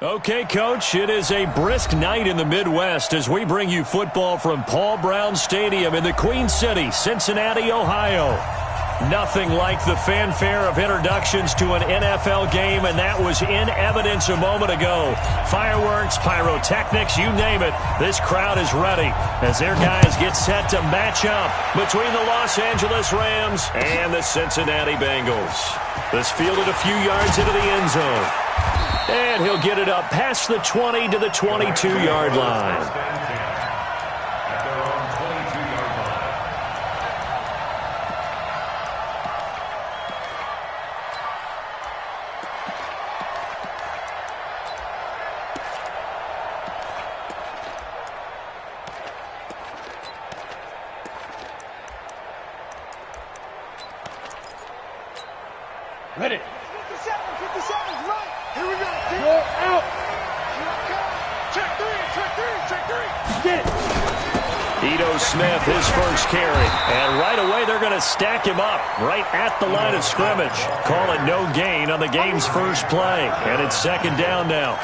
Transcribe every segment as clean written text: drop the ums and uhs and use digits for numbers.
Okay, Coach, it is a brisk night in the Midwest as we bring you football from Paul Brown Stadium in the Queen City, Cincinnati, Ohio. Nothing like the fanfare of introductions to an NFL game, and that was in evidence a moment ago. Fireworks, pyrotechnics, you name it. This crowd is ready as their guys get set to match up between the Los Angeles Rams and the Cincinnati Bengals. This fielded a few yards into the end zone. And he'll get it up past the 20 to the 22-yard line. Ready. 57, right. Here we go. Go out. Check three. Get it. Ito Smith, his first carry. And right away, they're going to stack him up right at the line of scrimmage. Call it no gain on the game's first play. And it's second down now.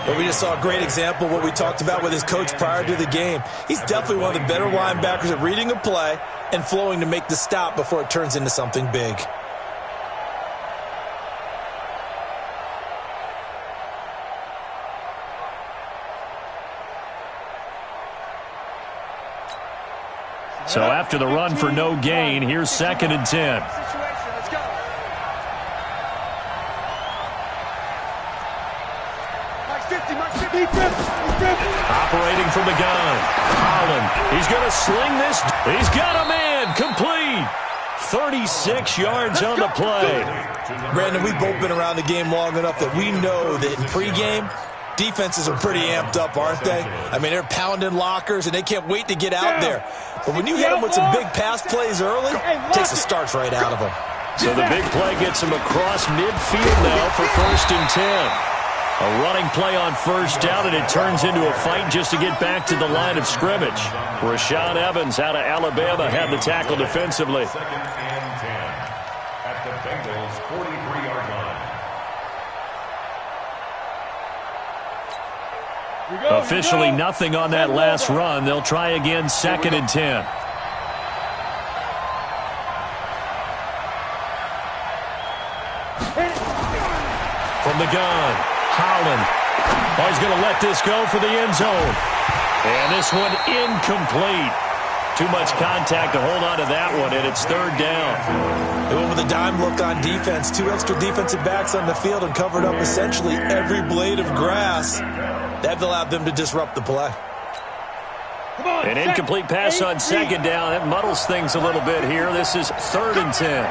Well, we just saw a great example of what we talked about with his coach prior to the game. He's definitely one of the better linebackers at reading a play and flowing to make the stop before it turns into something big. So after the run for no gain, here's second and 10. Let's go. Max 50. Operating from the gun. Holland. He's going to sling this. He's got a man. Complete. 36 yards on the play. Brandon, we've both been around the game long enough that we know that in pregame, defenses are pretty amped up, aren't they? I mean, they're pounding lockers, and they can't wait to get out there. But when you hit them with some big pass plays early, it takes the starch right out of them. So the big play gets him across midfield now for first and 10. A running play on first down, and it turns into a fight just to get back to the line of scrimmage. Rashaan Evans out of Alabama had the tackle defensively. Second and 10 at the Bengals' 43-yard line. Officially nothing on that last run. They'll try again second and 10. From the gun, Holland. Oh, he's going to let this go for the end zone. And this one incomplete. Too much contact to hold on to that one, and it's third down. They went with a dime look on defense. Two extra defensive backs on the field and covered up essentially every blade of grass. That allowed them to disrupt the play. An incomplete pass on second down. That muddles things a little bit here. This is third and 10.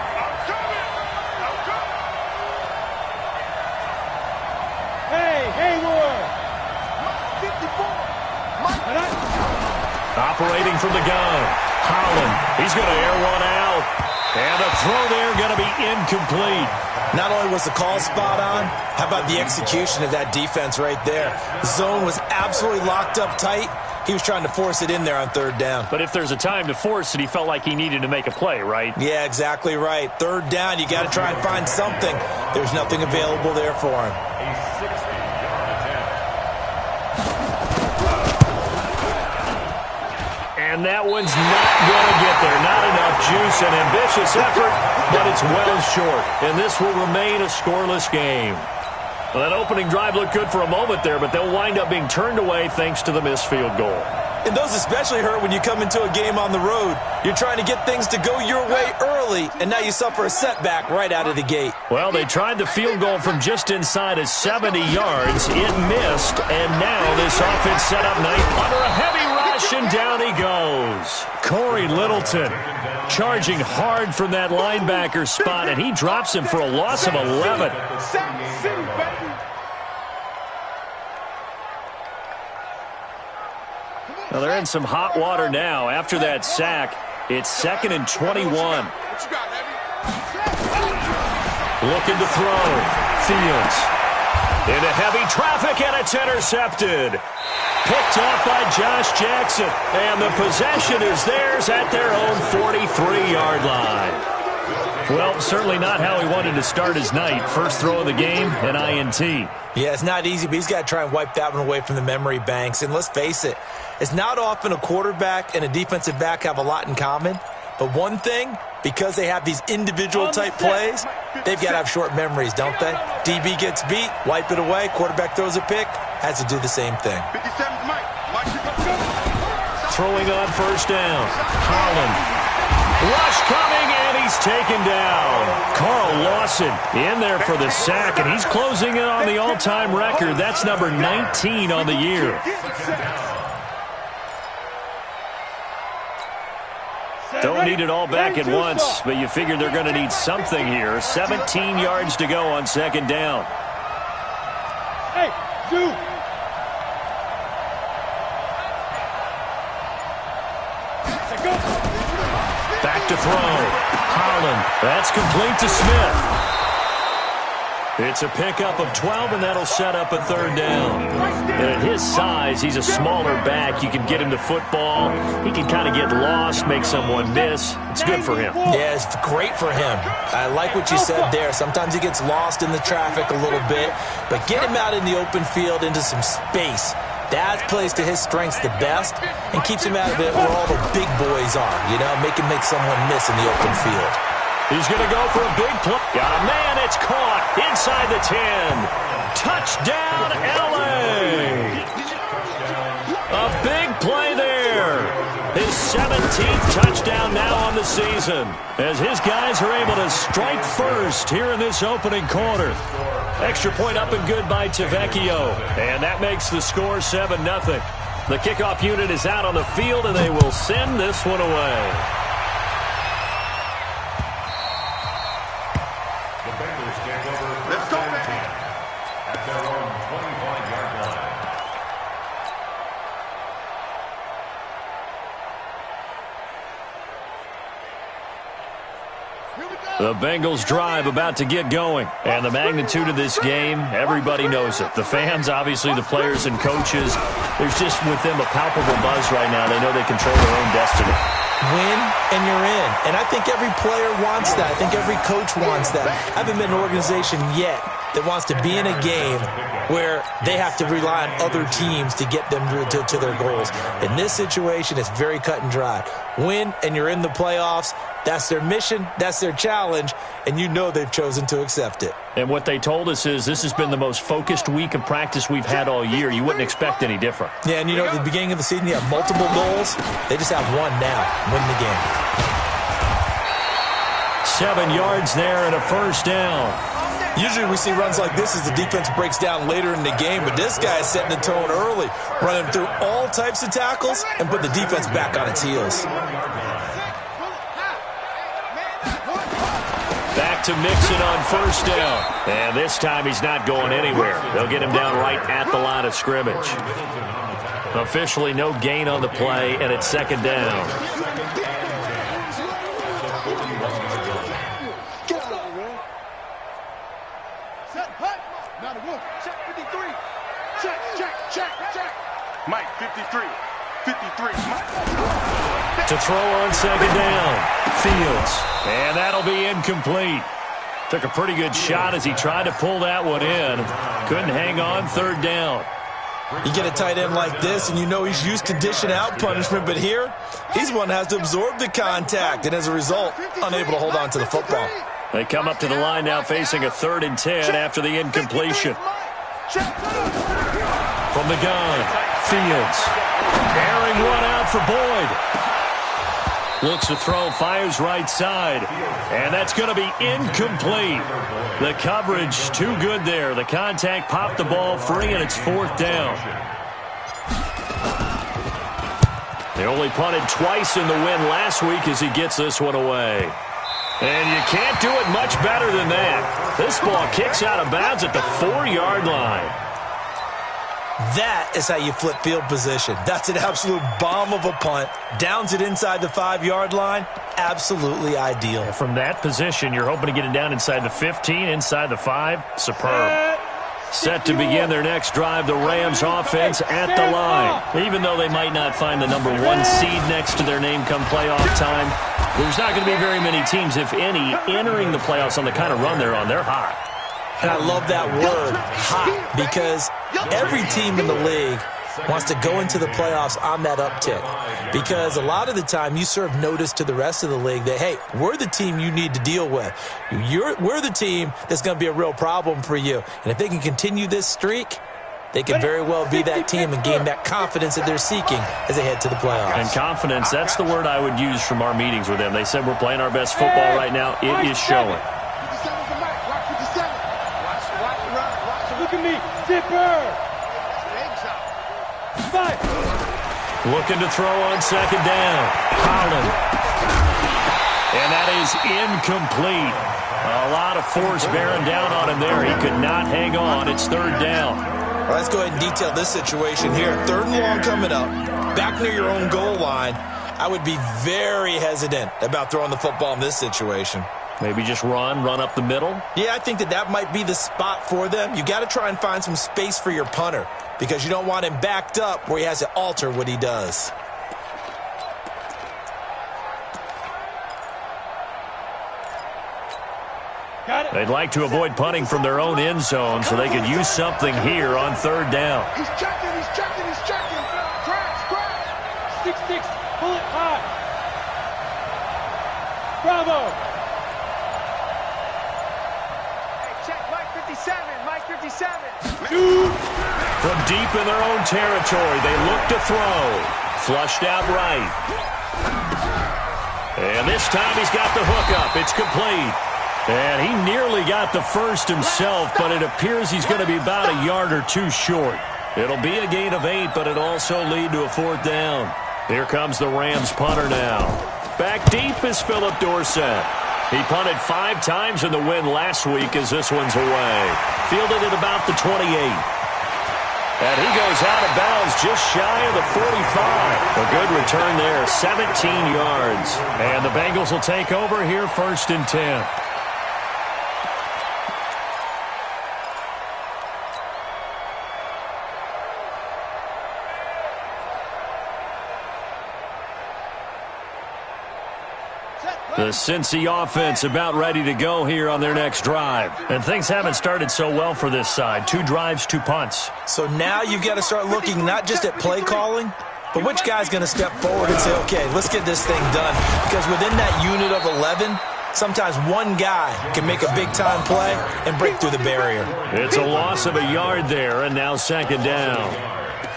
Operating from the gun. Holland. He's going to air one out. And the throw there going to be incomplete. Not only was the call spot on, how about the execution of that defense right there? The zone was absolutely locked up tight. He was trying to force it in there on third down. But if there's a time to force it, he felt like he needed to make a play, right? Yeah, exactly right. Third down, you got to try and find something. There's nothing available there for him. A 60-yard attempt. And that one's not going to get there. Not enough juice, an ambitious effort, but it's well short. And this will remain a scoreless game. Well, that opening drive looked good for a moment there, but they'll wind up being turned away thanks to the missed field goal. And those especially hurt when you come into a game on the road. You're trying to get things to go your way early, and now you suffer a setback right out of the gate. Well, they tried the field goal from just inside of 70 yards. It missed, and now this offense set up nice under a heavy rush, and down he goes. Corey Littleton charging hard from that linebacker spot, and he drops him for a loss of 11. Well, they're in some hot water now. After that sack, it's second and 21. Looking to throw. Fields. Into heavy traffic, and it's intercepted. Picked off by Josh Jackson. And the possession is theirs at their own 43-yard line. Well, certainly not how he wanted to start his night. First throw of the game, an INT. Yeah, it's not easy, but he's got to try and wipe that one away from the memory banks. And let's face it, it's not often a quarterback and a defensive back have a lot in common. But one thing, because they have these individual type plays, they've got to have short memories, don't they? DB gets beat, wipe it away, quarterback throws a pick, has to do the same thing. 57's Mike. Throwing on first down. Holland. Rush coming, and he's taken down. Carl Lawson in there for the sack, and he's closing in on the all-time record. That's number 19 on the year. Don't need it all back at once, but you figure they're going to need something here. 17 yards to go on second down. Hey, dude. Back to throw. Holland. That's complete to Smith. It's a pickup of 12, and that'll set up a third down. And at his size, he's a smaller back. You can get him to football. He can kind of get lost, make someone miss. It's good for him. Yeah, it's great for him. I like what you said there. Sometimes he gets lost in the traffic a little bit, but get him out in the open field into some space. That plays to his strengths the best and keeps him out of it where all the big boys are, you know, make him make someone miss in the open field. He's going to go for a big play. Got a man, it's caught inside the 10. Touchdown, L.A. A big play there. His 17th touchdown now on the season as his guys are able to strike first here in this opening quarter. Extra point up and good by Tavecchio. And that makes the score 7-0. The kickoff unit is out on the field, and they will send this one away. The Bengals take over. Let's go, baby. At their own 25-yard line. The Bengals drive about to get going. And the magnitude of this game, everybody knows it. The fans, obviously the players and coaches, there's just with them a palpable buzz right now. They know they control their own destiny. Win and you're in. And I think every player wants that. I think every coach wants that. I haven't been an organization yet that wants to be in a game where they have to rely on other teams to get them to their goals. In this situation, it's very cut and dry. Win and you're in the playoffs. That's their mission, that's their challenge, and you know they've chosen to accept it. And what they told us is this has been the most focused week of practice we've had all year. You wouldn't expect any different. Yeah, and you know, at the beginning of the season, you have multiple goals. They just have one now, win the game. 7 yards there and a first down. Usually we see runs like this as the defense breaks down later in the game, but this guy is setting the tone early, running through all types of tackles and putting the defense back on its heels. Back to Mixon on first down. And this time he's not going anywhere. They'll get him down right at the line of scrimmage. Officially no gain on the play, and it's second down. Mike, 53. 53, Mike. To throw on second down. Fields. And that'll be incomplete. Took a pretty good shot as he tried to pull that one in. Couldn't hang on third down. You get a tight end like this, and you know he's used to dishing out punishment, but here, he's one that has to absorb the contact, and as a result, unable to hold on to the football. They come up to the line now facing a 3rd and 10 after the incompletion. From the gun, Fields. Airing one out for Boyd. Looks to throw, fires right side. And that's going to be incomplete. The coverage too good there. The contact popped the ball free, and it's 4th down. They only punted twice in the win last week as he gets this one away. And you can't do it much better than that. This ball kicks out of bounds at the 4-yard line. That is how you flip field position. That's an absolute bomb of a punt. Downs it inside the 5-yard line. Absolutely ideal. From that position, you're hoping to get it down inside the 15, inside the 5. Superb. Set to begin their next drive, the Rams offense at the line. Even though they might not find the number 1 seed next to their name come playoff time, there's not going to be very many teams, if any, entering the playoffs on the kind of run they're on. They're hot. And I love that word, hot, because every team in the league wants to go into the playoffs on that uptick, because a lot of the time you serve notice to the rest of the league that, hey, we're the team you need to deal with. We're the team that's going to be a real problem for you. And if they can continue this streak, they could very well be that team and gain that confidence that they're seeking as they head to the playoffs. And confidence, that's the word I would use from our meetings with them. They said we're playing our best football right now. It is showing. Look at me, zipper. Looking to throw on second down. Holland. And that is incomplete. A lot of force bearing down on him there. He could not hang on. It's third down. All right, let's go ahead and detail this situation here. Third and long coming up. Back near your own goal line. I would be very hesitant about throwing the football in this situation. Maybe just run up the middle? Yeah, I think that might be the spot for them. You got to try and find some space for your punter, because you don't want him backed up where he has to alter what he does. They'd like to avoid punting from their own end zone so they could use something here on third down. He's checking. Crash. 6-6, pull it high. Bravo. Check Mike 57, Mike 57. From deep in their own territory, they look to throw. Flushed out right. And this time he's got the hook up. It's complete. And he nearly got the first himself, but it appears he's going to be about a yard or two short. It'll be a gain of 8, but it'll also lead to a fourth down. Here comes the Rams punter now. Back deep is Philip Dorsett. He punted 5 times in the win last week as this one's away. Fielded at about the 28. And he goes out of bounds just shy of the 45. A good return there, 17 yards. And the Bengals will take over here, 1st and 10. The Cincy offense about ready to go here on their next drive. And things haven't started so well for this side. 2 drives, 2 punts. So now you've got to start looking not just at play calling, but which guy's going to step forward and say, okay, let's get this thing done. Because within that unit of 11, sometimes one guy can make a big-time play and break through the barrier. It's a loss of a yard there, and now 2nd down.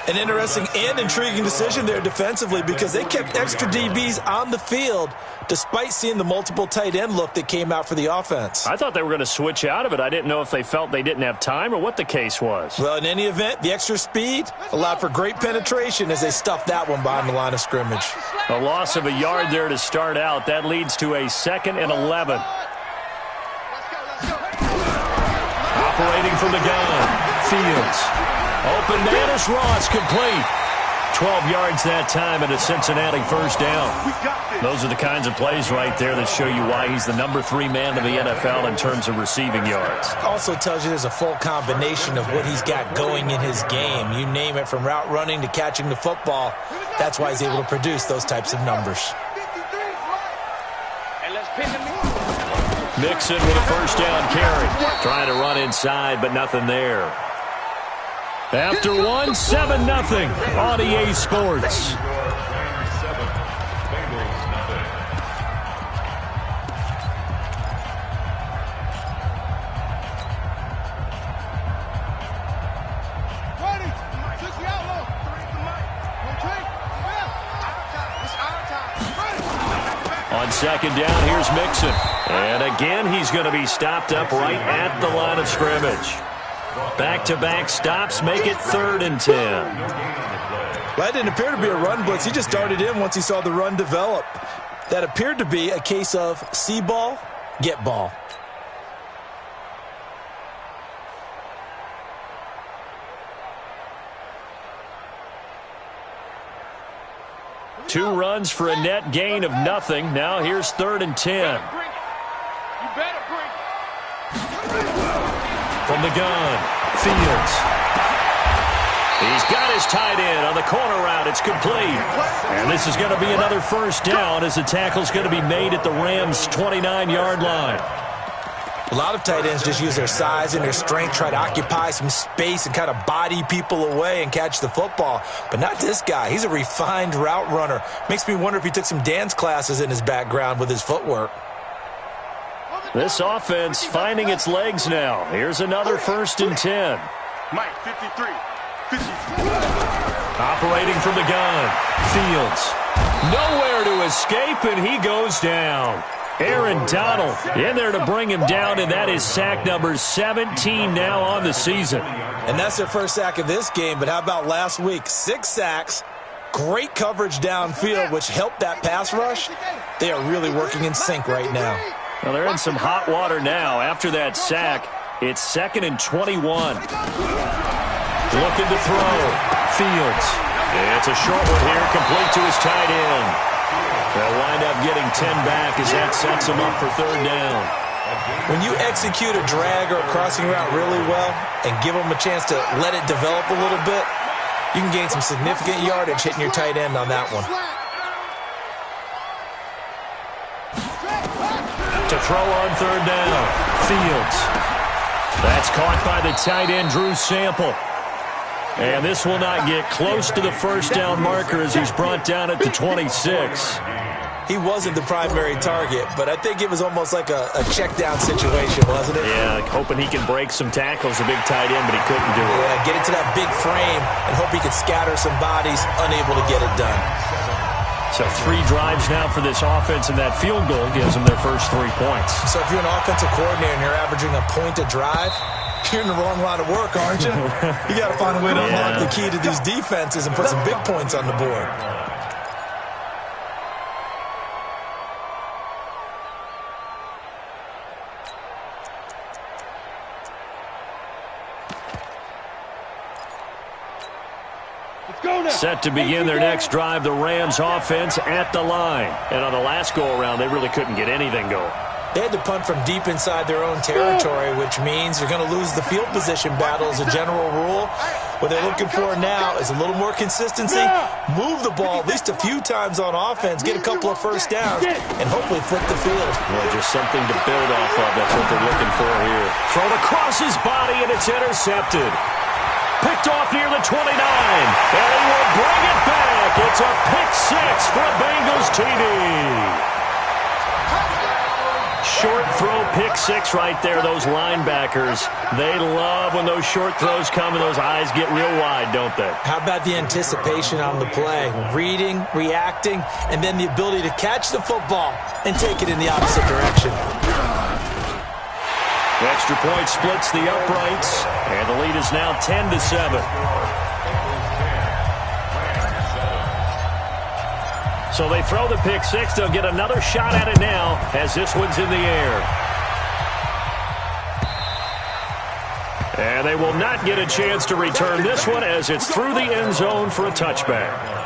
An interesting and intriguing decision there defensively, because they kept extra DBs on the field despite seeing the multiple tight end look that came out for the offense. I thought they were going to switch out of it. I didn't know if they felt they didn't have time or what the case was. Well, in any event, the extra speed allowed for great penetration as they stuffed that one behind the line of scrimmage. A loss of a yard there to start out. That leads to a 2nd and 11. Operating from the gun. Fields. Open Dennis Ross, complete. 12 yards that time and a Cincinnati first down. Those are the kinds of plays right there that show you why he's the number 3 man in the NFL in terms of receiving yards. Also tells you there's a full combination of what he's got going in his game. You name it, from route running to catching the football. That's why he's able to produce those types of numbers. Mixon with a first down carry. Trying to run inside, but nothing there. After 1, 7-0 on EA Sports. On 2nd down, here's Mixon. And again, he's going to be stopped up right at the line of scrimmage. Back-to-back stops make it 3rd and 10. That didn't appear to be a run blitz. He just darted in once he saw the run develop. That appeared to be a case of see ball, get ball. Two runs for a net gain of nothing. Now here's 3rd and 10. You better bring. From From the gun, Fields. He's got his tight end on the corner route. It's complete. And this is going to be another first down as the tackle's going to be made at the Rams' 29-yard line. A lot of tight ends just use their size and their strength, try to occupy some space and kind of body people away and catch the football. But not this guy. He's a refined route runner. Makes me wonder if he took some dance classes in his background with his footwork. This offense finding its legs now. Here's another 1st and 10. Mike, 53. 50. Operating from the gun. Fields. Nowhere to escape, and he goes down. Aaron Donald in there to bring him down, and that is sack number 17 now on the season. And that's their first sack of this game, but how about last week? 6 sacks, great coverage downfield, which helped that pass rush. They are really working in sync right now. Well, they're in some hot water now. After that sack, it's 2nd and 21. Looking to throw. Fields. It's a short one here, complete to his tight end. They'll wind up getting 10 back as that sets him up for 3rd down. When you execute a drag or a crossing route really well and give them a chance to let it develop a little bit, you can gain some significant yardage hitting your tight end on that one. To throw on 3rd down. Fields. That's caught by the tight end, Drew Sample. And this will not get close to the 1st down marker as he's brought down at the 26. He wasn't the primary target, but I think it was almost like a check down situation, wasn't it? Yeah, hoping he can break some tackles, a big tight end, but he couldn't do it. Yeah, get into that big frame and hope he could scatter some bodies, unable to get it done. So 3 drives now for this offense, and that field goal gives them their first 3 points. So if you're an offensive coordinator and you're averaging a point a drive, you're in the wrong line of work, aren't you? You got to find a way to unlock the key to these defenses and put some big points on the board. Set to begin their next drive, the Rams offense at the line. And on the last go-around, they really couldn't get anything going. They had to punt from deep inside their own territory, which means you're going to lose the field position battle as a general rule. What they're looking for now is a little more consistency, move the ball at least a few times on offense, get a couple of first downs, and hopefully flip the field. Well, just something to build off of. That's what they're looking for here. Thrown across his body, and it's intercepted. Picked off near the 29, and he will bring it back. It's a pick 6 for a Bengals TD. Short throw, pick 6 right there. Those linebackers, they love when those short throws come and those eyes get real wide, don't they? How about the anticipation on the play? Reading, reacting, and then the ability to catch the football and take it in the opposite direction. The extra point splits the uprights, and the lead is now 10-7. So they throw the pick 6. They'll get another shot at it now as this one's in the air. And they will not get a chance to return this one as it's through the end zone for a touchback.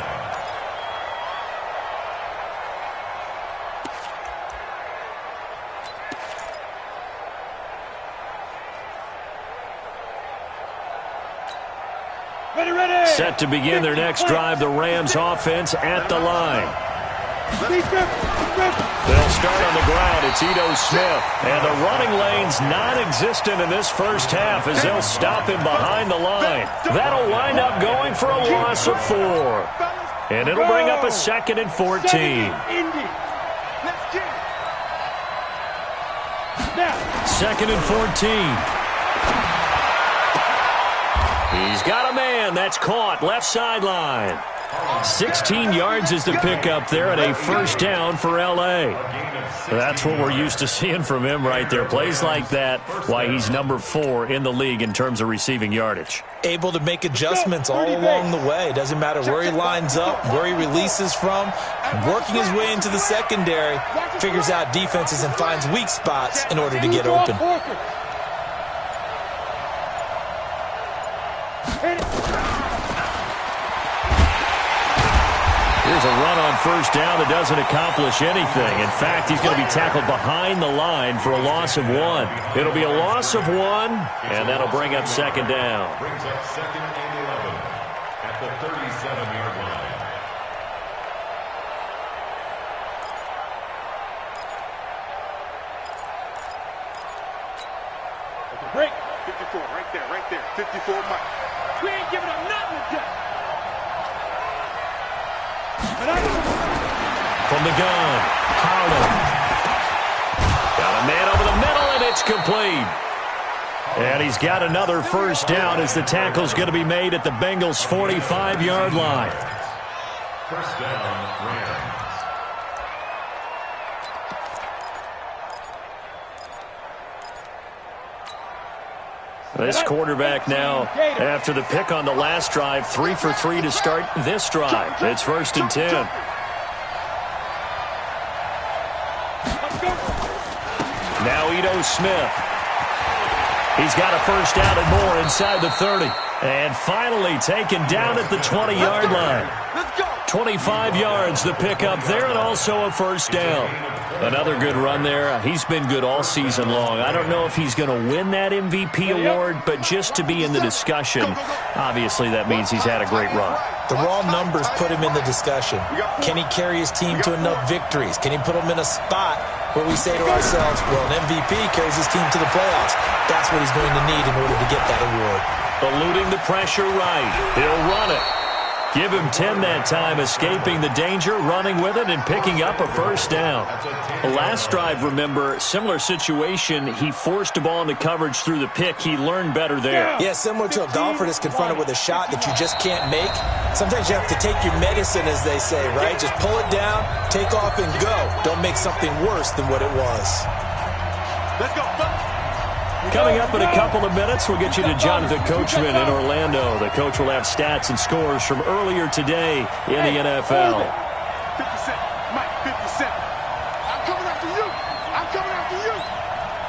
Set to begin their next drive, the Rams offense at the line. They'll start on the ground. It's Ito Smith. And the running lane's non-existent in this first half as they'll stop him behind the line. That'll wind up going for a loss of 4. And it'll bring up a 2nd and 14. 2nd and 14. He's got a man. That's caught. Left sideline. 16 yards is the pickup there and a first down for L.A. That's what we're used to seeing from him right there. Plays like that, why he's number 4 in the league in terms of receiving yardage. Able to make adjustments all along the way. Doesn't matter where he lines up, where he releases from. Working his way into the secondary, figures out defenses and finds weak spots in order to get open. Here's has a run on first down that doesn't accomplish anything. In fact, he's going to be tackled behind the line for a loss of 1. It'll be a loss of 1, and that'll bring up second down. Brings up second and 11 at the 37-yard line. Break. 54, right there. 54, Mike. We ain't giving up nothing today. From the gun, Holland. Got a man over the middle, and it's complete. And he's got another first down as the tackle's going to be made at the Bengals' 45-yard line. First down, Rams. This quarterback now, after the pick on the last drive, 3 for 3 to start this drive. It's 1st and 10. Now Ito Smith. He's got a first down and more inside the 30. And finally taken down at the 20-yard line. 25 yards the pickup there, and also a first down. Another good run there. He's been good all season long. I don't know if he's going to win that MVP award, but just to be in the discussion, obviously that means he's had a great run. The raw numbers put him in the discussion. Can he carry his team to enough victories? Can he put them in a spot where we say to ourselves, well, an MVP carries his team to the playoffs. That's what he's going to need in order to get that award. Eluding the pressure right. He'll run it. Give him 10 that time, escaping the danger, running with it, and picking up a first down. The last drive, remember, similar situation. He forced the ball into coverage through the pick. He learned better there. Yeah, similar to a golfer that's confronted with a shot that you just can't make. Sometimes you have to take your medicine, as they say, right? Just pull it down, take off, and go. Don't make something worse than what it was. Let's go. Coming up in a couple of minutes, we'll get you to Jonathan Coachman in Orlando. The coach will have stats and scores from earlier today in the NFL. 57, Mike, 57. I'm coming after you.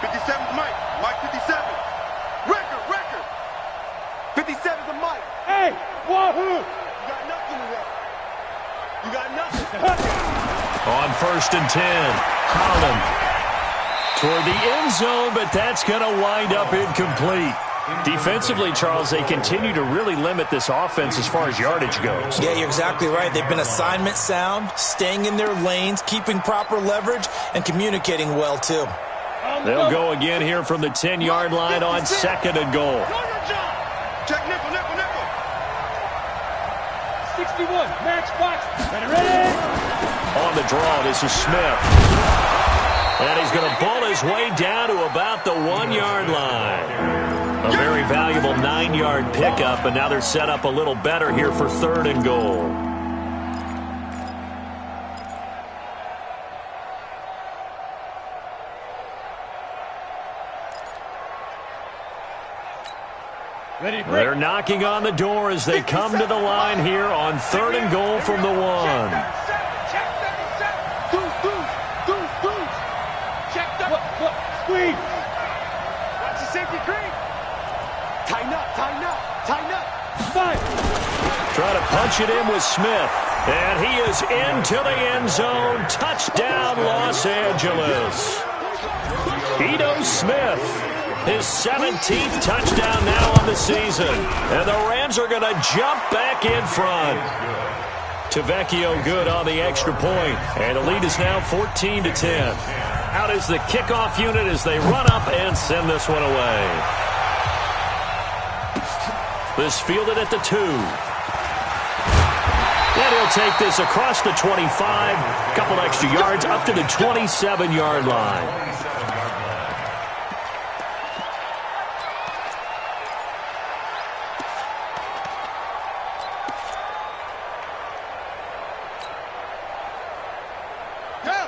57 Mike. Mike 57. Record. 57 to Mike. Hey, wahoo! You got nothing today. You got nothing. On 1st and 10, Holland. Toward the end zone, but that's going to wind up incomplete. Defensively, Charles, they continue to really limit this offense as far as yardage goes. Yeah, you're exactly right. They've been assignment sound, staying in their lanes, keeping proper leverage, and communicating well, too. They'll go again here from the 10-yard line on 2nd and goal. Check nickel. 61, matchbox, ready? On the draw, this is Smith. And he's going to pull his way down to about the 1-yard line. A very valuable 9-yard pickup, and now they're set up a little better here for 3rd and goal. They're knocking on the door as they come to the line here on 3rd and goal from the 1. Squeeze. Watch the safety creep. Tighten up. Five. Try to punch it in with Smith. And he is into the end zone. Touchdown, Los Angeles. Ito Smith, his 17th touchdown now on the season. And the Rams are going to jump back in front. Tavecchio good on the extra point. And the lead is now 14-10. Out is the kickoff unit as they run up and send this one away. This fielded at the 2. And he'll take this across the 25. A couple extra yards up to the 27-yard line.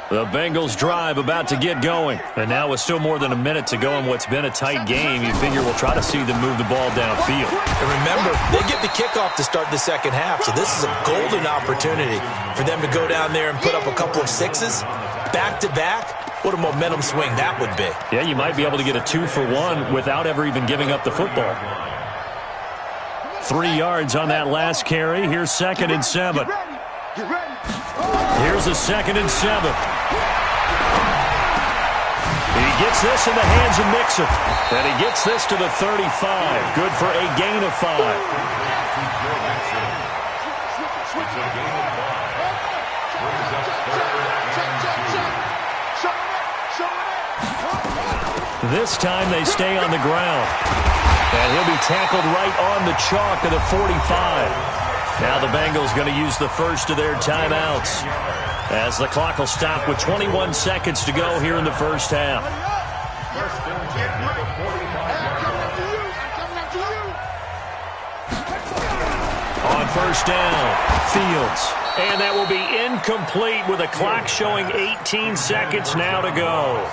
The Bengals drive about to get going. And now with still more than a minute to go in what's been a tight game, you figure we'll try to see them move the ball downfield. And remember, they get the kickoff to start the second half, so this is a golden opportunity for them to go down there and put up a couple of sixes back-to-back. What a momentum swing that would be. Yeah, you might be able to get a 2-for-1 without ever even giving up the football. 3 yards on that last carry. Here's 2nd and 7. Get ready. Here's a 2nd and 7. He gets this in the hands of Mixon. And he gets this to the 35. Good for a gain of 5. This time they stay on the ground. And he'll be tackled right on the chalk of the 45. Now the Bengals going to use the first of their timeouts, as the clock will stop with 21 seconds to go here in the first half. On first down, Fields. And that will be incomplete with a clock showing 18 seconds now to go.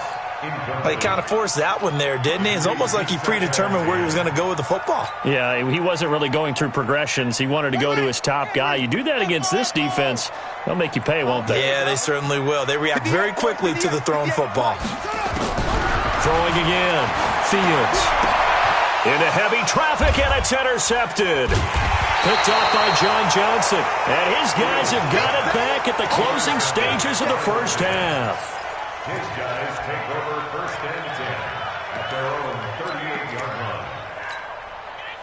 Well, he kind of forced that one there, didn't he? It's almost like he predetermined where he was going to go with the football. Yeah, he wasn't really going through progressions. He wanted to go to his top guy. You do that against this defense, they'll make you pay, won't they? Yeah, they certainly will. They react very quickly to the thrown football. Throwing again, Fields. Into heavy traffic, and it's intercepted. Picked off by John Johnson. And his guys have got it back at the closing stages of the first half. His guys take over 1st and 10 at their own 38-yard line.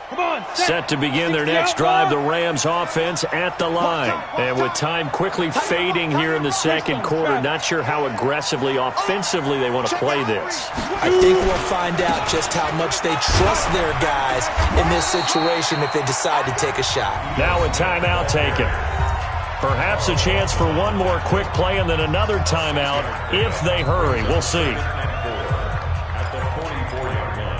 Come on. Set to begin their next drive, the Rams offense at the line. And with time quickly fading here in the second quarter, not sure how aggressively, offensively they want to play this. I think we'll find out just how much they trust their guys in this situation if they decide to take a shot. Now a timeout taken. Perhaps a chance for one more quick play and then another timeout if they hurry. We'll see. At the 44-yard line.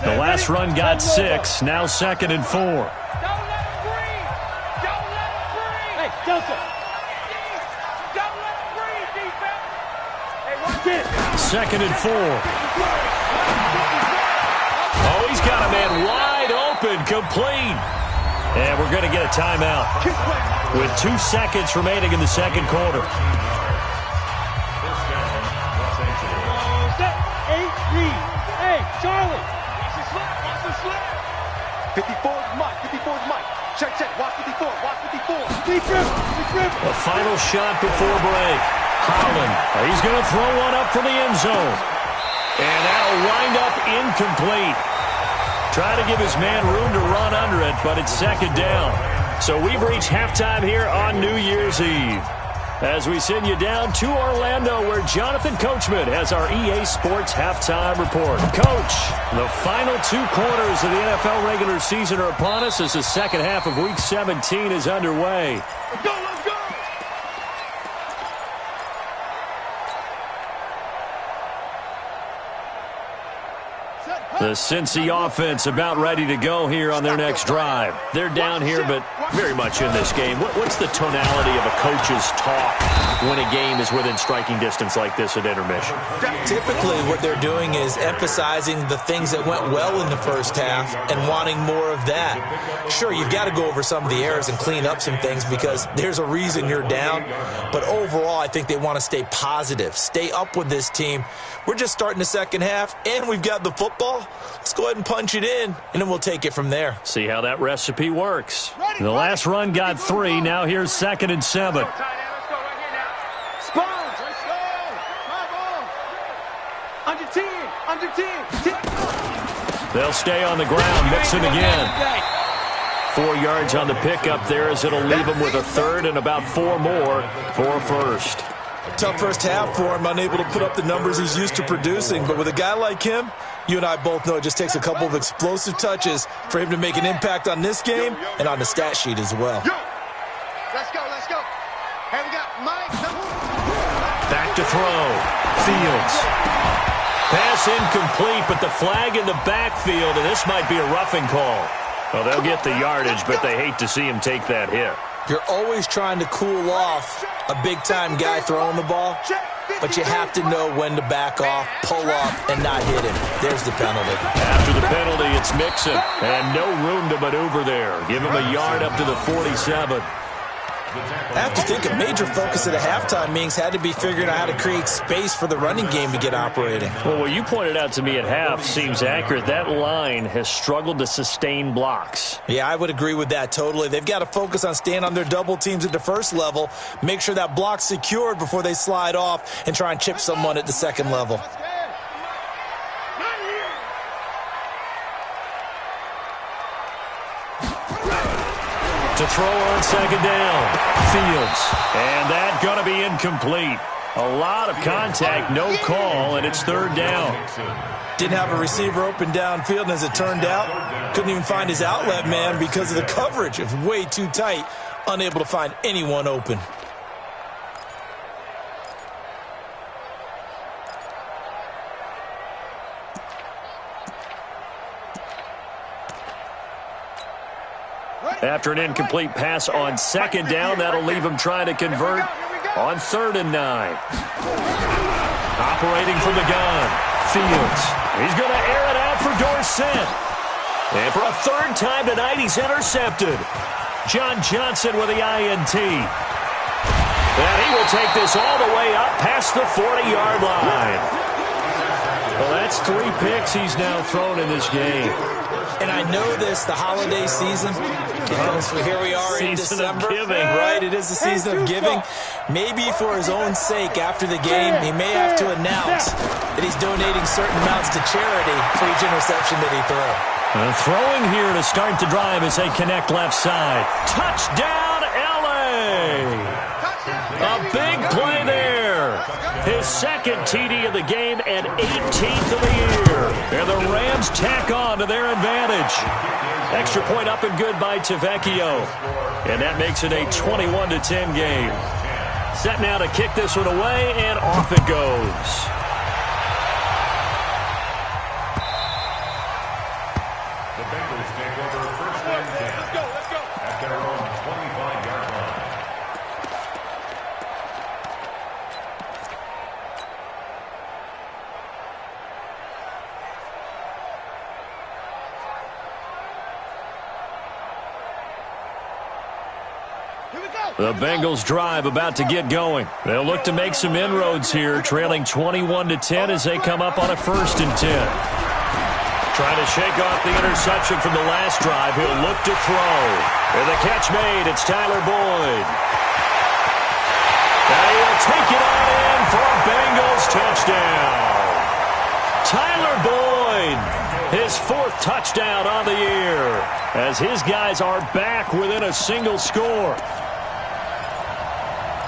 The last run got 6. Now 2nd and 4. Don't let him breathe. Don't let him breathe. Hey, Delta. Don't let him breathe, defense. Hey, watch it. 2nd and 4. Oh, he's got a man wide open, complete. And we're going to get a timeout with 2 seconds remaining in the second quarter. Set. 8 read. Hey, Charlie. Watch the slap. Watch the slap. 54 is Mike. 54 is Mike. Check, check. Watch 54. Watch 54. Deep dribble. Deep dribble. A final shot before break. Holland. He's going to throw one up for the end zone. And that'll wind up incomplete. Try to give his man room to run under it, but it's 2nd down. So we've reached halftime here on New Year's Eve, as we send you down to Orlando, where Jonathan Coachman has our EA Sports halftime report. Coach, the final 2 quarters of the NFL regular season are upon us as the second half of Week 17 is underway. Let's go, let's go. The Cincy offense about ready to go here on their next drive. They're down here, but very much in this game. What's the tonality of a coach's talk when a game is within striking distance like this at intermission? Typically, what they're doing is emphasizing the things that went well in the first half and wanting more of that. Sure, you've got to go over some of the errors and clean up some things because there's a reason you're down. But overall, I think they want to stay positive, stay up with this team. We're just starting the second half, and we've got the football. Let's go ahead and punch it in, and then we'll take it from there. See how that recipe works. The last run got 3. Now here's 2nd and 7. Let's go right here now. Sponge. Let's go. Come on. Under 10. Under 10. They'll stay on the ground. Mixon again. 4 yards on the pickup there, as it'll leave him with a 3rd and about 4 more for a first. Tough first half for him, unable to put up the numbers he's used to producing. But with a guy like him, you and I both know it just takes a couple of explosive touches for him to make an impact on this game and on the stat sheet as well. Let's go, let's go. Hey, we got Mike. Back to throw. Fields. Pass incomplete, but the flag in the backfield, and this might be a roughing call. Well, they'll get the yardage, but they hate to see him take that hit. You're always trying to cool off a big-time guy throwing the ball, but you have to know when to back off, pull off, and not hit him. There's the penalty. After the penalty, it's Mixon, and no room to maneuver there. Give him a yard up to the 47. I have to think a major focus of the halftime meetings had to be figuring out how to create space for the running game to get operating. Well, what you pointed out to me at half seems accurate. That line has struggled to sustain blocks. Yeah, I would agree with that totally. They've got to focus on staying on their double teams at the first level, make sure that block's secured before they slide off and try and chip someone at the second level. To throw on second down, Fields. And that going to be incomplete. A lot of contact, no call, and it's third down. Didn't have a receiver open downfield, and as it turned out, couldn't even find his outlet man because of the coverage. It was way too tight, unable to find anyone open. After an incomplete pass on second down, that'll leave him trying to convert on 3rd and 9. Operating from the gun, Fields. He's going to air it out for Dorsett. And for a third time tonight, he's intercepted. John Johnson with the INT. And he will take this all the way up past the 40-yard line. Well, that's 3 picks he's now thrown in this game. And I know this, the holiday season, because here we are in December, right? It is the season of giving. Maybe for his own sake, after the game, he may have to announce that he's donating certain amounts to charity for each interception that he throws. Throwing here to start the drive as they connect left side. Touchdown, L.A.! A big play there. His second TD of the game and 18th of the year. And the Rams tack on to their advantage. Extra point up and good by Tavecchio. And that makes it a 21-10 game. Set now to kick this one away, and off it goes. The Bengals take over first and 10. Let's go. At their own 25-yard line. The Bengals drive about to get going. They'll look to make some inroads here, trailing 21-10 as they come up on a 1st and 10. Trying to shake off the interception from the last drive. He'll look to throw. And the catch made. It's Tyler Boyd. And he'll take it on in for a Bengals touchdown. Tyler Boyd, his 4th touchdown on the year, as his guys are back within a single score.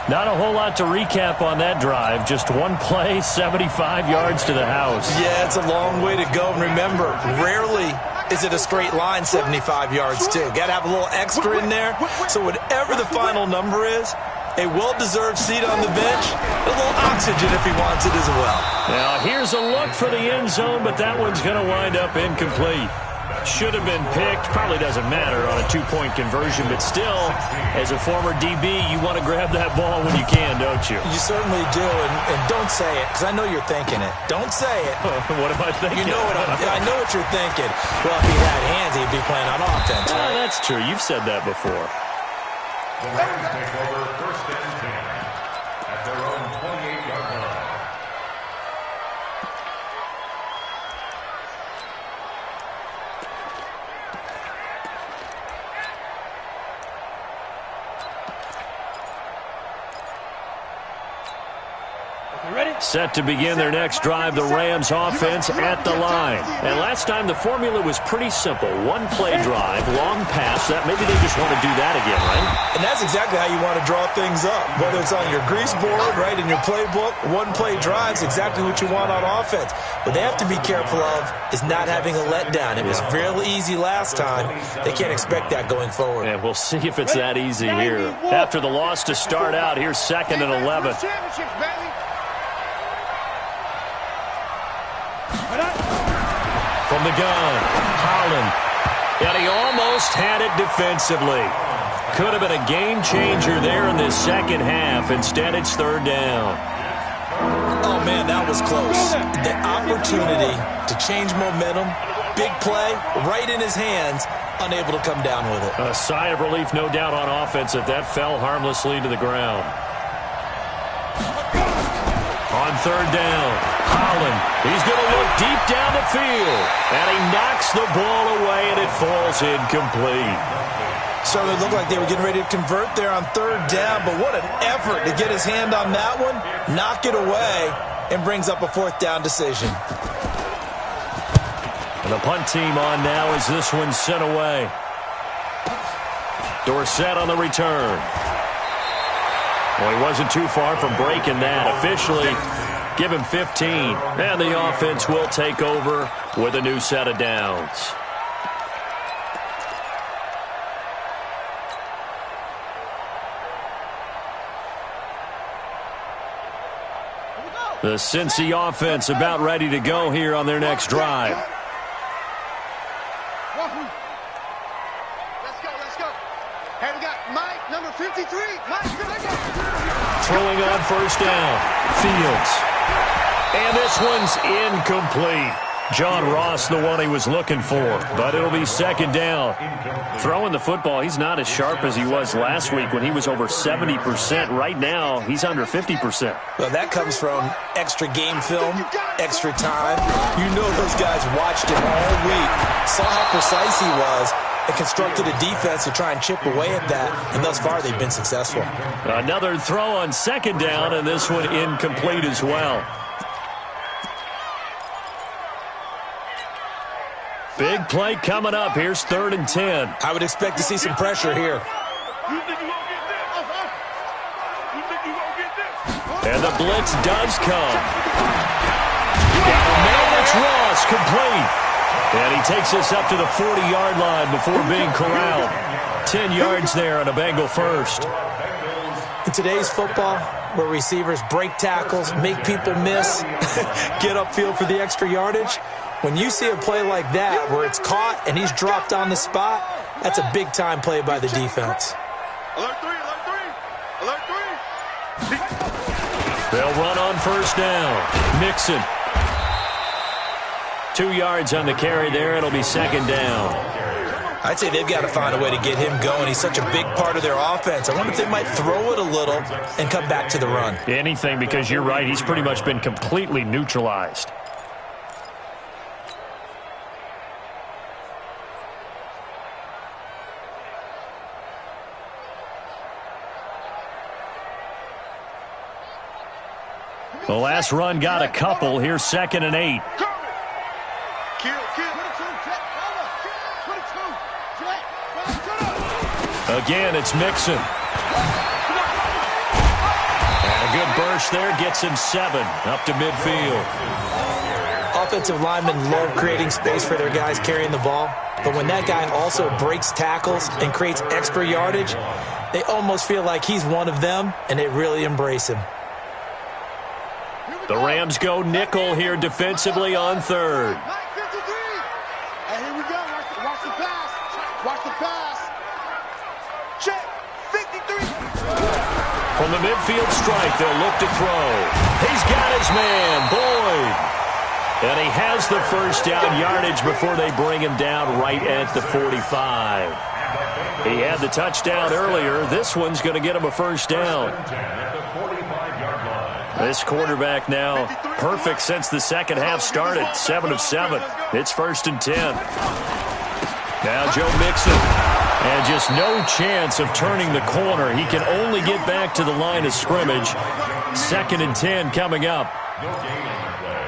Not a whole lot to recap on that drive. Just one play, 75 yards to the house. Yeah, it's a long way to go. And remember, rarely is it a straight line 75 yards, too. Got to have a little extra in there. So whatever the final number is, a well-deserved seat on the bench, a little oxygen if he wants it as well. Now, here's a look for the end zone, but that one's going to wind up incomplete. Should have been picked. Probably doesn't matter on a 2-point conversion, but still, as a former DB, you want to grab that ball when you can, don't you? You certainly do, and don't say it, because I know you're thinking it. Don't say it. What am I thinking? You know I know what you're thinking. Well, if he had hands, he'd be playing on offense, right? That's true. You've said that before. The Rams take over first and 10 at their own 28-yard line. Set to begin their next drive, the Rams offense at the line. And last time the formula was pretty simple. One play drive, long pass. That maybe they just want to do that again, right? And that's exactly how you want to draw things up. Whether it's on your grease board, right, in your playbook, one play drive's exactly what you want on offense. What they have to be careful of is not having a letdown. It was real easy last time. They can't expect that going forward. And we'll see if it's that easy here. After the loss to start out, here's 2nd and 11. From the gun, Holland. And he almost had it defensively. Could have been a game changer there in this second half. Instead, it's 3rd down. Oh, man, that was close. The opportunity to change momentum, big play, right in his hands, unable to come down with it. A sigh of relief, no doubt, on offense that fell harmlessly to the ground. On third down, Holland, he's going to look deep down the field, and he knocks the ball away, and it falls incomplete. Certainly looked like they were getting ready to convert there on third down, but what an effort to get his hand on that one, knock it away, and brings up a fourth down decision. And the punt team on now as this one's sent away. Dorsett on the return. Well, he wasn't too far from breaking that. Officially, give him 15. And the offense will take over with a new set of downs. The Cincy offense about ready to go here on their next drive. Let's go. Hey, we got Mike, number 53. Mike, Throwing on first down. Fields. And this one's incomplete. John Ross, the one he was looking for, but it'll be second down. Throwing the football, he's not as sharp as he was last week when he was over 70%. Right now, he's under 50%. Well, that comes from extra game film, extra time. You know those guys watched him all week, saw how precise he was, and constructed a defense to try and chip away at that, and thus far they've been successful. Another throw on second down, and this one incomplete as well. Big play coming up. Here's 3rd and 10. I would expect to see some pressure here. And the blitz does come. Man, it's Ross, complete. And he takes us up to the 40-yard line before being corralled. 10 yards there on a Bengal first. In today's football, where receivers break tackles, make people miss, get upfield for the extra yardage, when you see a play like that where it's caught and he's dropped on the spot, that's a big-time play by the defense. Alert 3, alert 3, alert 3. They'll run on first down. Mixon. 2 yards on the carry there. It'll be second down. I'd say they've got to find a way to get him going. He's such a big part of their offense. I wonder if they might throw it a little and come back to the run. Anything, because you're right. He's pretty much been completely neutralized. The last run got a couple. Here's 2nd and 8. Again, it's Mixon. And a good burst there gets him 7 up to midfield. Offensive linemen love creating space for their guys carrying the ball, but when that guy also breaks tackles and creates extra yardage, they almost feel like he's one of them, and they really embrace him. The Rams go nickel here defensively on 3rd. Hey, here we go. Watch the pass. Watch the pass. Check. 53. From the midfield strike, they'll look to throw. He's got his man, Boyd. And he has the first down yardage before they bring him down right at the 45. He had the touchdown earlier. This one's going to get him a first down. This quarterback now perfect since the second half started. 7 of 7. It's 1st and 10. Now Joe Mixon. And just no chance of turning the corner. He can only get back to the line of scrimmage. 2nd and 10 coming up.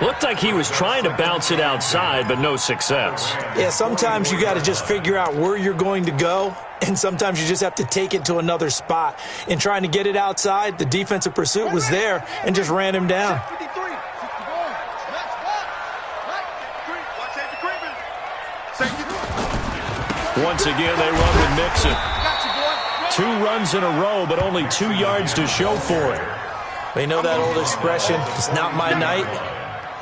Looked like he was trying to bounce it outside, but no success. Yeah, sometimes you got to just figure out where you're going to go, and sometimes you just have to take it to another spot. In trying to get it outside, the defensive pursuit was there and just ran him down. Once again, they run with Mixon. 2 runs in a row, but only 2 yards to show for it. We know that old expression, it's not my night.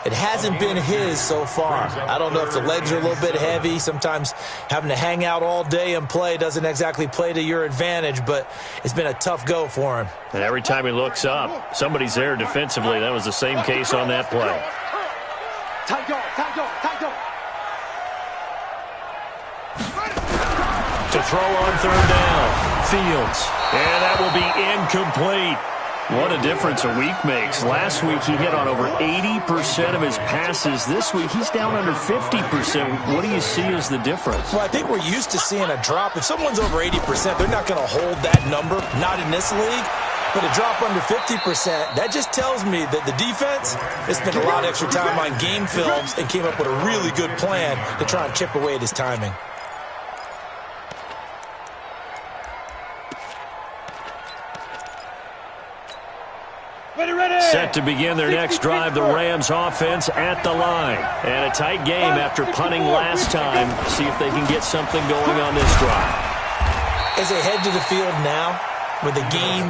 It hasn't been his so far. I don't know if the legs are a little bit heavy. Sometimes having to hang out all day and play doesn't exactly play to your advantage, but it's been a tough go for him. And every time he looks up, somebody's there defensively. That was the same case on that play. Tight go, tight go, tight go. To throw on third down. Fields. And that will be incomplete. What a difference a week makes. Last week he hit on over 80% of his passes. This week he's down under 50%. What do you see as the difference? Well, I think we're used to seeing a drop. If someone's over 80%, they're not going to hold that number. Not in this league. But a drop under 50%, that just tells me that the defense has spent a lot of extra time on game films and came up with a really good plan to try and chip away at his timing. Set to begin their next drive, the Rams offense at the line. And a tight game after punting last time. See if they can get something going on this drive. As they head to the field now, with the game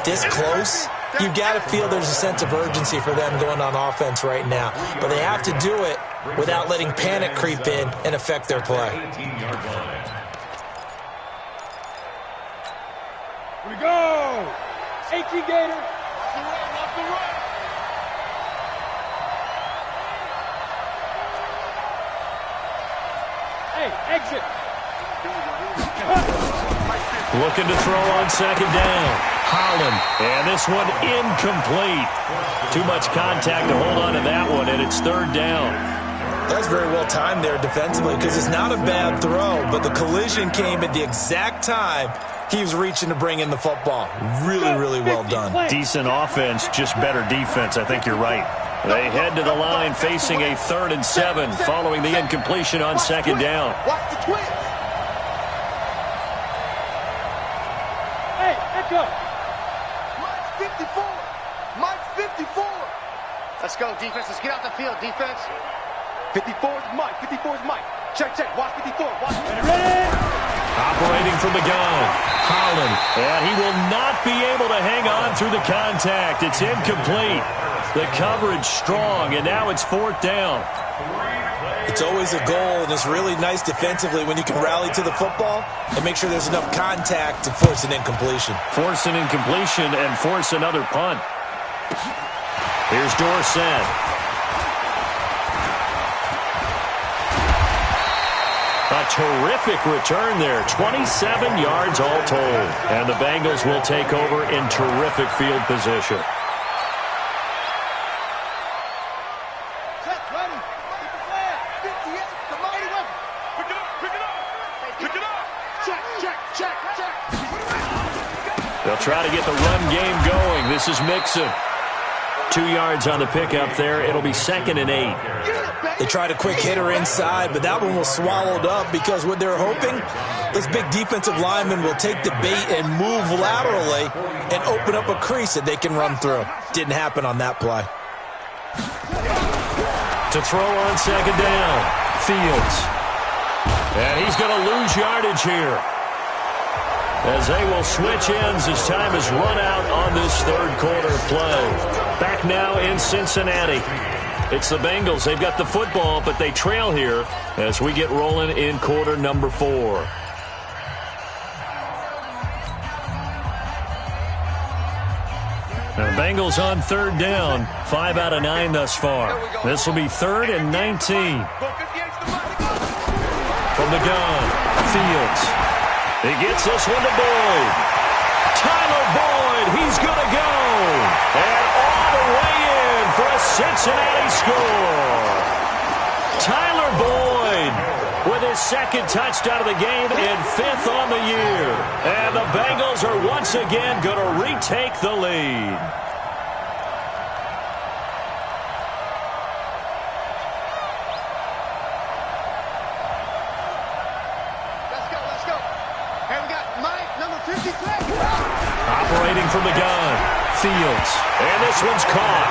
this close, you've got to feel there's a sense of urgency for them going on offense right now. But they have to do it without letting panic creep in and affect their play. Here we go. 18 Gator. Hey, exit. Looking to throw on second down. Holland. And this one incomplete. Too much contact to hold on to that one, and it's third down. That's very well timed there defensively because it's not a bad throw, but the collision came at the exact time he was reaching to bring in the football. Really, really well done. Decent offense, just better defense. I think you're right. They head to the line facing a 3rd and 7 following the incompletion on second down. Watch the twins. Hey, let's go. Mike's 54. Mike's 54. Let's go, defense. Let's get out the field, defense. 54 is Mike. 54 is Mike. Check, check. Watch 54. Watch. Ready? Operating from the gun. Holland. And he will not be able to hang on through the contact. It's incomplete. The coverage strong, and now it's 4th down. It's always a goal, and it's really nice defensively when you can rally to the football and make sure there's enough contact to force an incompletion. Force an incompletion and force another punt. Here's Dorsett. A terrific return there. 27 yards all told. And the Bengals will take over in terrific field position. They'll try to get the run game going. This is Mixon. 2 yards on the pickup there. It'll be 2nd and 8. They tried a quick hitter inside, but that one was swallowed up because what they're hoping, this big defensive lineman will take the bait and move laterally and open up a crease that they can run through. Didn't happen on that play. To throw on second down, Fields. And he's going to lose yardage here, as they will switch ends as time has run out on this 3rd quarter play. Back now in Cincinnati. It's the Bengals. They've got the football, but they trail here as we get rolling in quarter number 4. Now the Bengals on 3rd down. 5 out of 9 thus far. This will be 3rd and 19. From the gun, Fields. He gets this one to Boyd. Tyler Boyd, he's going to go. And all the way in for a Cincinnati score. Tyler Boyd with his 2nd touchdown of the game and 5th on the year. And the Bengals are once again going to retake the lead. Operating from the gun, Fields. And this one's caught.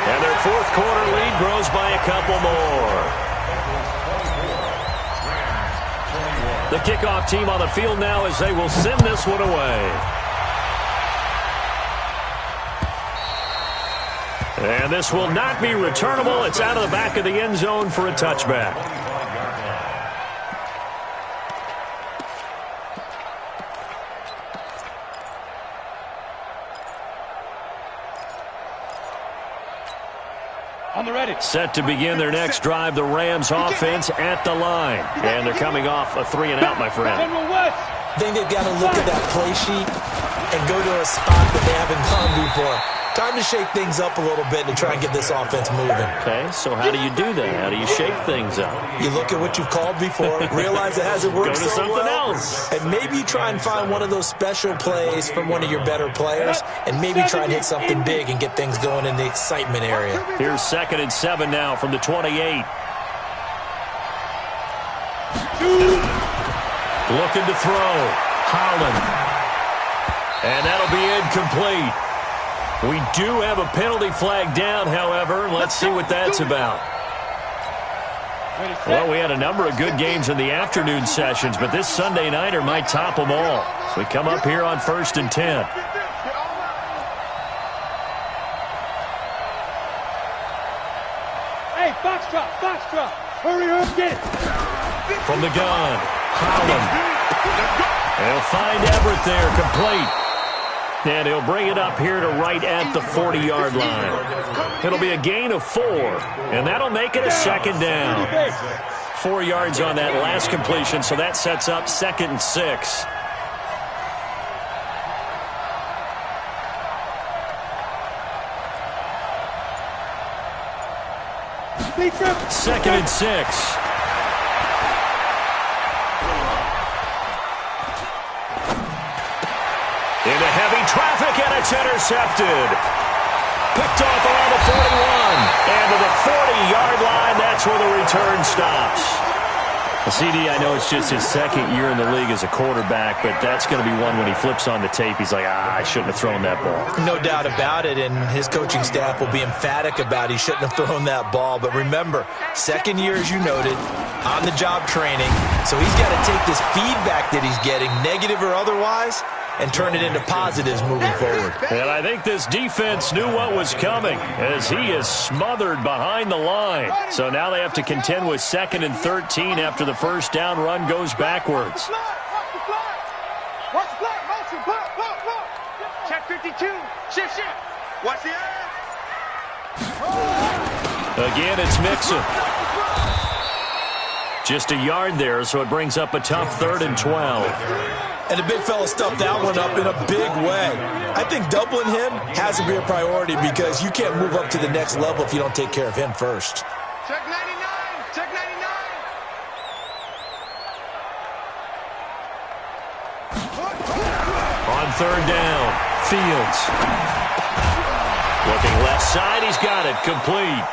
And their 4th quarter lead grows by a couple more. The kickoff team on the field now as they will send this one away. And this will not be returnable. It's out of the back of the end zone for a touchback. On the ready. Set to begin their next drive, the Rams offense at the line. And they're coming off a 3-and-out, my friend. I think they've got to look at that play sheet and go to a spot that they haven't gone before. Time to shake things up a little bit to try and get this offense moving. Okay, so how do you do that? How do you shake things up? You look at what you've called before, realize it hasn't worked Go to so something well, else. and maybe you try and find one of those special plays from one of your better players, and maybe try and hit something big and get things going in the excitement area. Here's 2nd and 7 now from the 28. Looking to throw. Holland. And that'll be incomplete. We do have a penalty flag down, however. Let's see what that's about. Well, we had a number of good games in the afternoon sessions, but this Sunday nighter might top them all. So we come up here on 1st and 10. Hey, box drop. Hurry up, get it. From the gun, Holland. They'll find Everett there, complete. And he'll bring it up here to right at the 40-yard line. It'll be a gain of 4, and that'll make it a 2nd down. 4 yards on that last completion, so that sets up 2nd and 6. Second and 6. Into heavy traffic, and it's intercepted. Picked off around the 41. And to the 40-yard line, that's where the return stops. CD, I know it's just his 2nd year in the league as a quarterback, but that's going to be one when he flips on the tape, he's like, I shouldn't have thrown that ball. No doubt about it, and his coaching staff will be emphatic about he shouldn't have thrown that ball. But remember, 2nd year, as you noted, on-the-job training, so he's got to take this feedback that he's getting, negative or otherwise, and turn it into positives moving forward. And I think this defense knew what was coming as he is smothered behind the line. So now they have to contend with 2nd and 13 after the first down run goes backwards. Watch the flag. Motion. Block. Check 52. Shift. Watch the ass. Again, it's Mixon. Just a yard there, so it brings up a tough 3rd and 12. And the big fella stuffed that one up in a big way. I think doubling him has to be a priority because you can't move up to the next level if you don't take care of him first. Check 99. Check 99. On 3rd down, Fields. Looking left side, he's got it, complete.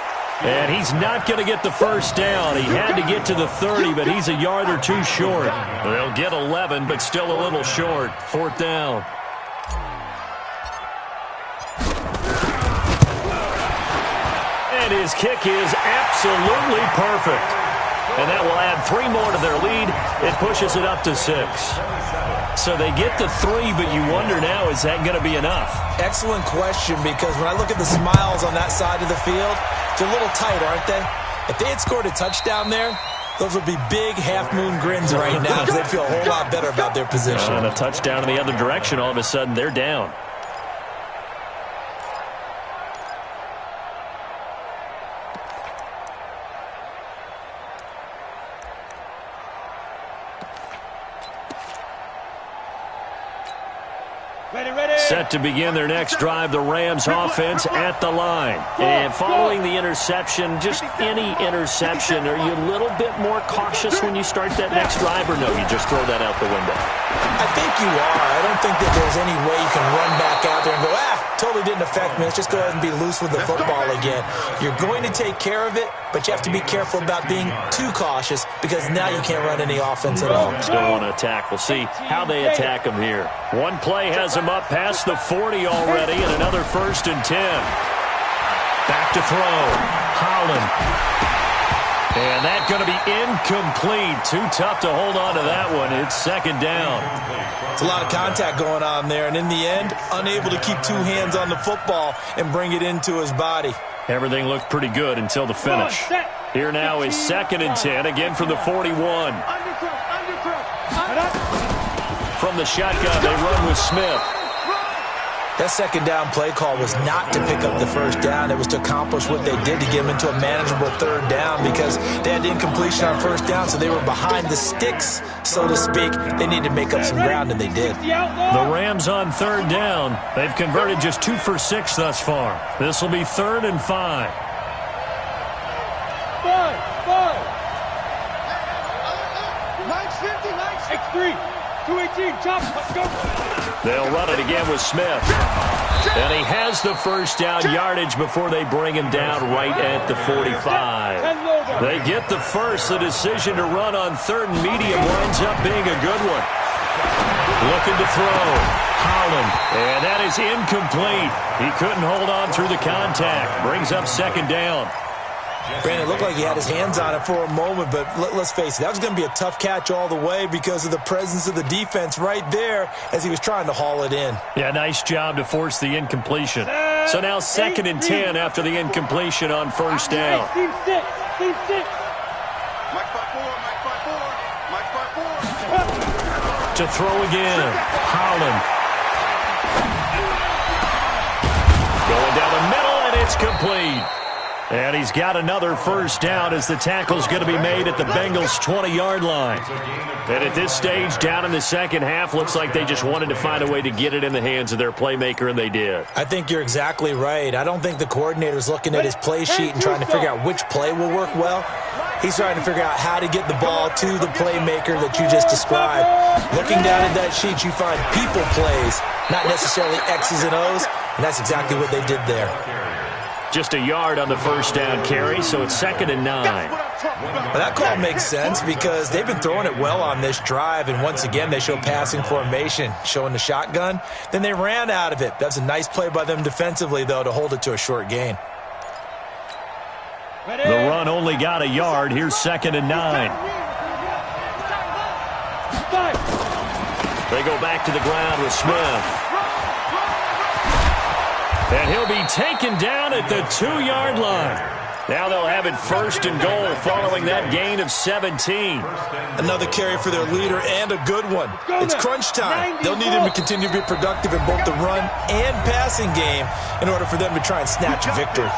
And he's not going to get the first down. He had to get to the 30, but he's a yard or 2 short. They'll get 11, but still a little short. 4th down. And his kick is absolutely perfect. And that will add 3 more to their lead. It pushes it up to 6. So they get the 3, but you wonder now, is that going to be enough? Excellent question, because when I look at the smiles on that side of the field, they're a little tight, aren't they? If they had scored a touchdown there, those would be big half-moon grins right now because they'd feel a whole lot better about their position. And a touchdown in the other direction, all of a sudden they're down. Set to begin their next drive, the Rams offense at the line. And following the interception, just any interception, are you a little bit more cautious when you start that next drive, or no, you just throw that out the window? I think you are. I don't think that there's any way you can run back out there and go, totally didn't affect me. Let's just go ahead and be loose with the football again. You're going to take care of it, but you have to be careful about being too cautious because now you can't run any offense at all. Still want to attack. We'll see how they attack them here. One play has them up past the 40 already, and another 1st and 10. Back to throw. Holland. And that's going to be incomplete. Too tough to hold on to that one. It's 2nd down. It's a lot of contact going on there, and in the end, unable to keep 2 hands on the football and bring it into his body. Everything looked pretty good until the finish. Here now is 2nd and 10, again from the 41. From the shotgun, they run with Smith. That second down play call was not to pick up the first down. It was to accomplish what they did to get them into a manageable third down because they had incompletion on first down, so they were behind the sticks, so to speak. They needed to make up some ground, and they did. The Rams on third down. They've converted just 2 for 6 thus far. This will be 3rd and 5. 9-50, 218, chop, let's go. They'll run it again with Smith. And he has the first down yardage before they bring him down right at the 45. They get the first. The decision to run on 3rd and medium winds up being a good one. Looking to throw. Holland. And that is incomplete. He couldn't hold on through the contact. Brings up 2nd down. Brandon, it looked like he had his hands on it for a moment, but let's face it, that was going to be a tough catch all the way because of the presence of the defense right there as he was trying to haul it in. Yeah, nice job to force the incompletion. So now 2nd and 10 after the incompletion on first down. Team 6. Mike 5-4, Mike 5-4, Mike 5-4. To throw again. Holland. Going down the middle, and it's complete. And he's got another first down as the tackle's going to be made at the Bengals' 20-yard line. And at this stage, down in the second half, looks like they just wanted to find a way to get it in the hands of their playmaker, and they did. I think you're exactly right. I don't think the coordinator's looking at his play sheet and trying to figure out which play will work well. He's trying to figure out how to get the ball to the playmaker that you just described. Looking down at that sheet, you find people plays, not necessarily X's and O's, and that's exactly what they did there. Just a yard on the first down carry, so it's 2nd and 9. But that call makes sense because they've been throwing it well on this drive, and once again they show passing formation, showing the shotgun. Then they ran out of it. That's a nice play by them defensively, though, to hold it to a short gain. The run only got a yard. Here's 2nd and 9. They go back to the ground with Smith. And he'll be taken down at the 2-yard line. Now they'll have it 1st and goal following that gain of 17. Another carry for their leader and a good one. It's crunch time. They'll need him to continue to be productive in both the run and passing game in order for them to try and snatch a victory.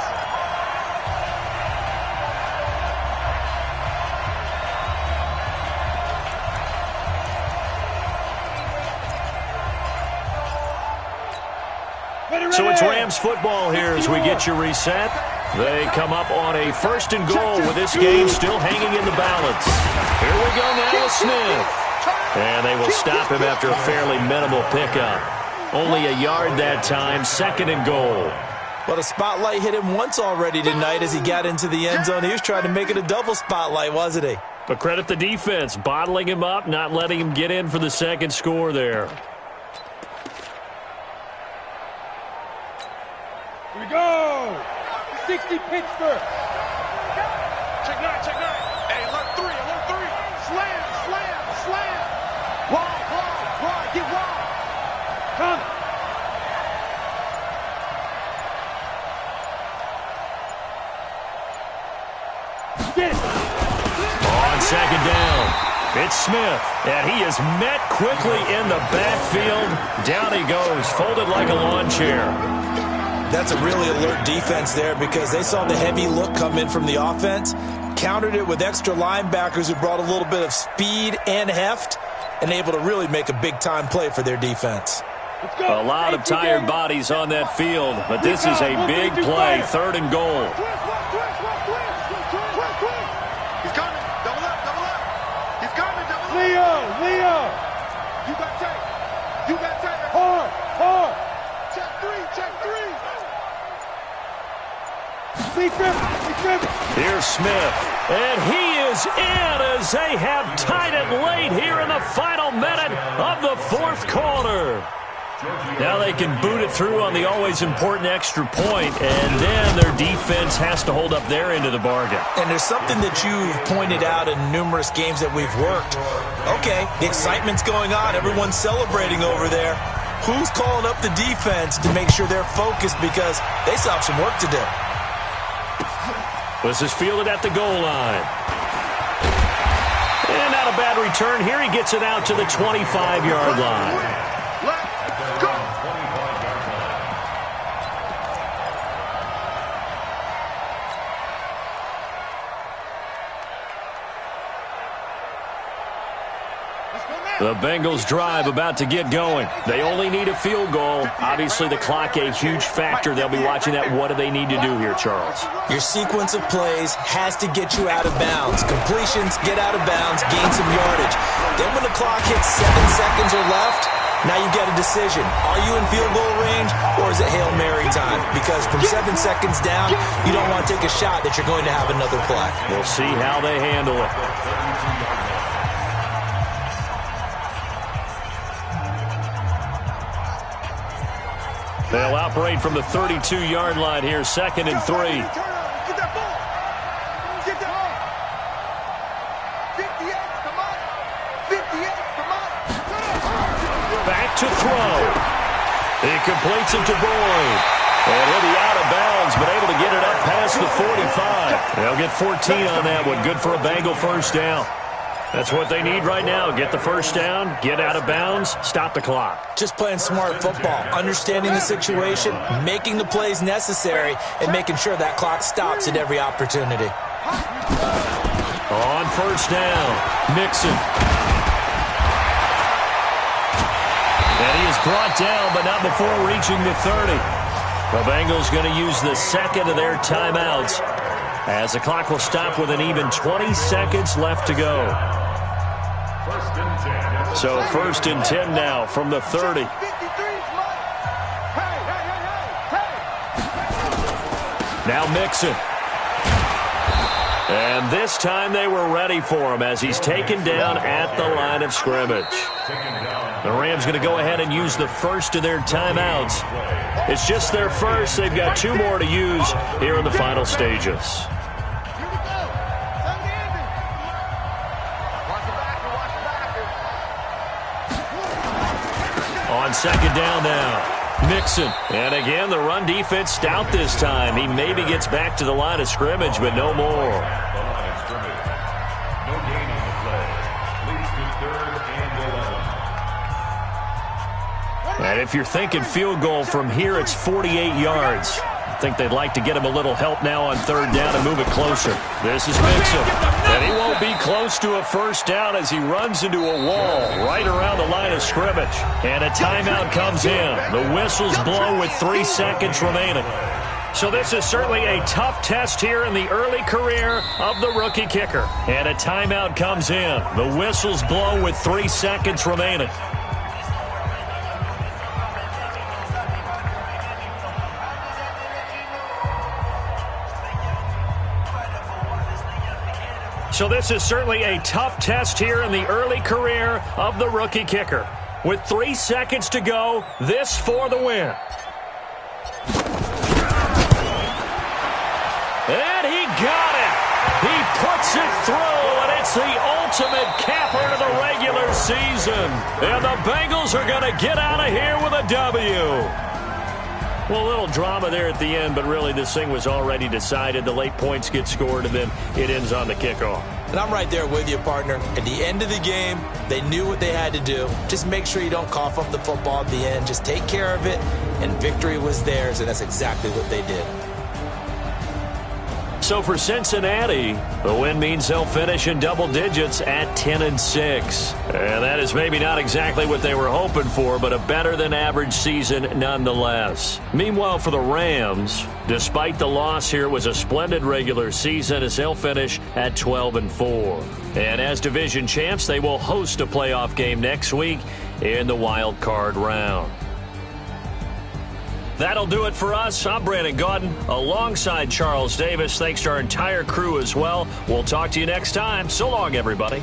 So it's Rams football here as we get you reset. They come up on a 1st and goal with this game still hanging in the balance. Here we go now with Smith. And they will stop him after a fairly minimal pickup. Only a yard that time, 2nd and goal. Well, the spotlight hit him once already tonight as he got into the end zone. He was trying to make it a double spotlight, wasn't he? But credit the defense, bottling him up, not letting him get in for the second score there. Here we go. 60 Pittsburgh. Check nine. Hey, alert three. Slam. Wide, get wide. Come. Get it. On 2nd down, it's Smith, and he is met quickly in the backfield. Down he goes, folded like a lawn chair. That's a really alert defense there because they saw the heavy look come in from the offense, countered it with extra linebackers who brought a little bit of speed and heft, and able to really make a big-time play for their defense. A lot of tired bodies on that field, but this is a big play, 3rd and goal. He's coming. Double up. He's coming. Double up. Leo. You got tape. Hard. Check three. Be driven. Here's Smith, and he is in as they have tied it late here in the final minute of the 4th quarter. Now they can boot it through on the always important extra point, and then their defense has to hold up their end of the bargain. And there's something that you've pointed out in numerous games that we've worked. Okay, the excitement's going on. Everyone's celebrating over there. Who's calling up the defense to make sure they're focused because they still have some work to do? This is fielded at the goal line. And not a bad return here. He gets it out to the 25-yard line. The Bengals drive about to get going. They only need a field goal. Obviously, the clock a huge factor. They'll be watching that. What do they need to do here, Charles? Your sequence of plays has to get you out of bounds. Completions, get out of bounds, gain some yardage. Then when the clock hits 7 seconds or left, now you get a decision. Are you in field goal range or is it Hail Mary time? Because from 7 seconds down, you don't want to take a shot that you're going to have another play. We'll see how they handle it. They'll operate from the 32-yard line here, 2nd and 3. Get that ball. Get that ball. 58, come on. 58, come on. Back to throw. He completes it to Boyd. And he'll be out of bounds, but able to get it up past the 45. They'll get 14 on that one. Good for a Bengal first down. That's what they need right now. Get the first down, get out of bounds, stop the clock. Just playing smart football, understanding the situation, making the plays necessary, and making sure that clock stops at every opportunity. On first down, Mixon. And he is brought down, but not before reaching the 30. The Bengals going to use the second of their timeouts as the clock will stop with an even 20 seconds left to go. So 1st and 10 now from the 30. Now Mixon. And this time they were ready for him as he's taken down at the line of scrimmage. The Rams going to go ahead and use the first of their timeouts. It's just their first. They've got 2 more to use here in the final stages. On second down now, Mixon. And again, the run defense stout this time. He maybe gets back to the line of scrimmage, but no more. No gain on the play. Leads to 3rd and 11. And if you're thinking field goal from here, it's 48 yards. I think they'd like to get him a little help now on 3rd down and move it closer. This is Mixon. And he won't be close to a first down as he runs into a wall right around the line of scrimmage. And a timeout comes in. The whistles blow with 3 seconds remaining. So this is certainly a tough test here in the early career of the rookie kicker. And a timeout comes in. The whistles blow with 3 seconds remaining. So this is certainly a tough test here in the early career of the rookie kicker. With 3 seconds to go, this for the win. And he got it. He puts it through, and it's the ultimate capper to the regular season. And the Bengals are going to get out of here with a W. Well, a little drama there at the end, but really this thing was already decided. The late points get scored, and then it ends on the kickoff. And I'm right there with you, partner. At the end of the game, they knew what they had to do. Just make sure you don't cough up the football at the end. Just take care of it, and victory was theirs, and that's exactly what they did. So for Cincinnati, the win means they'll finish in double digits at 10-6. And that is maybe not exactly what they were hoping for, but a better-than-average season nonetheless. Meanwhile, for the Rams, despite the loss here, it was a splendid regular season as they'll finish at 12-4. And as division champs, they will host a playoff game next week in the wild card round. That'll do it for us. I'm Brandon Gaudin alongside Charles Davis. Thanks to our entire crew as well. We'll talk to you next time. So long, everybody.